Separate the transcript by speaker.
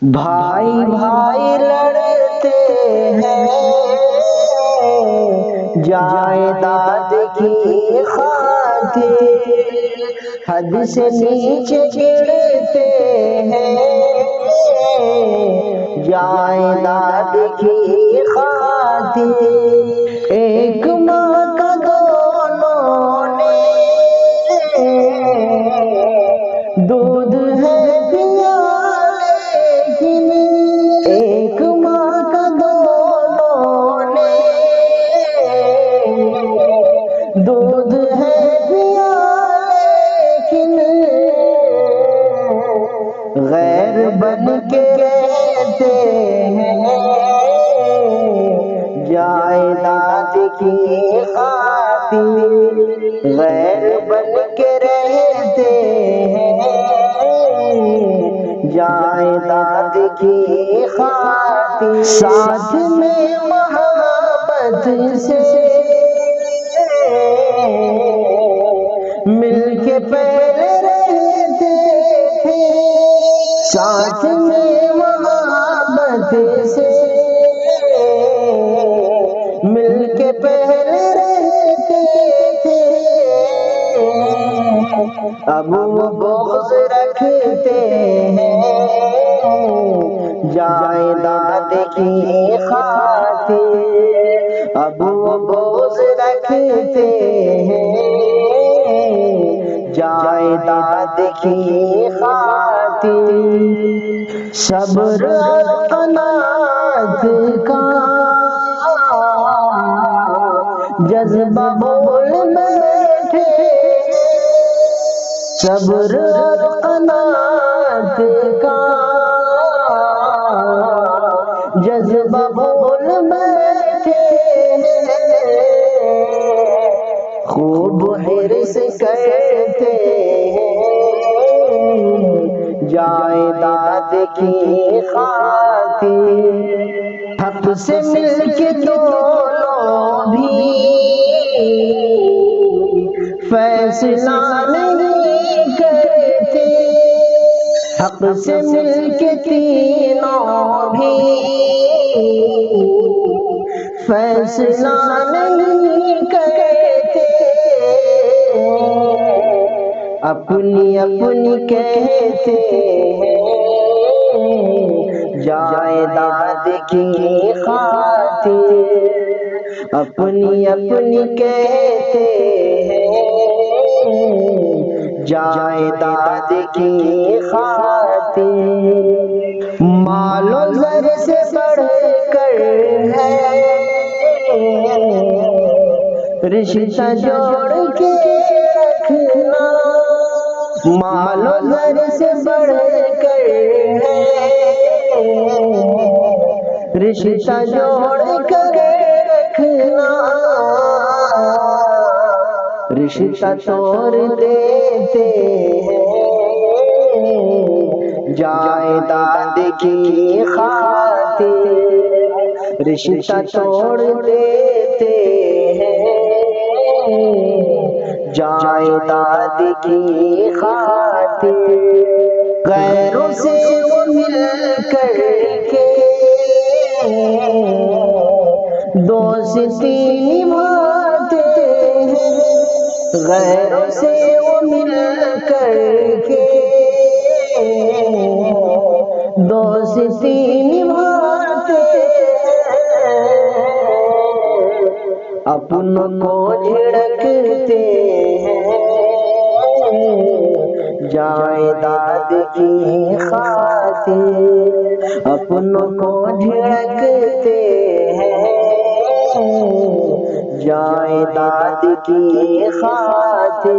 Speaker 1: بھائی بھائی لڑتے ہیں جائیداد کی خاطر، حد سے نیچے گرتے ہیں جائیداد کی خاطر۔ ایک ماں کا دونوں نے دودھ ہے پیا، لیکن ایک ماں کا دونوں نے دودھ ہے پیا، لیکن غیر بن کے رہتے ہیں جائیداد کی خاطر، غیر بن کے رہتے ہیں جائیداد کی خاطر۔ ساتھ میں محبت سے مل کے پہلے رہتے تھے، ساتھ میں محبت سے مل کے پہلے رہتے تھے، اب وہ بغض رکھتے ہیں جائیداد کی خاطر، اب وہ بغض رکھتے ہیں جائیداد کی خاطر۔ صبر اور قناعت کا جذبہ بول بیٹھے، صبر اور قناعت کا جذبہ بول بیٹھے، خوب حرص کرتے ہیں جائیداد کی خاطر، حق سے مل کے دونوں بھی فیصلہ نہیں کرتے، حق سے مل کے تینوں بھی فیصلہ نہیں کرتے، اپنی اپنی کہتے ہیں جائیداد کی خاطر، اپنی اپنی کہتے ہیں جائیداد کی خاطر۔ مال و زر سے بڑھ کر ہے رشتہ جوڑ کے رکھنا، مال و زر سے بڑھ کر ہے رشتہ جوڑ کر رکھنا، رشتہ توڑ دیتے ہیں جائیداد کی خاطر، رشتہ توڑ دیتے ہیں جائیداد کی خاطر۔ غیروں سے وہ مل کر کے دوستی نبھاتے ہیں، غیروں سے وہ مل کر کے دوستی نبھاتے ہیں، اپنوں کو جھڑکتے ہیں جائیداد کی خاطر، اپنوں کو جھڑکتے ہیں جائیداد کی خاطر۔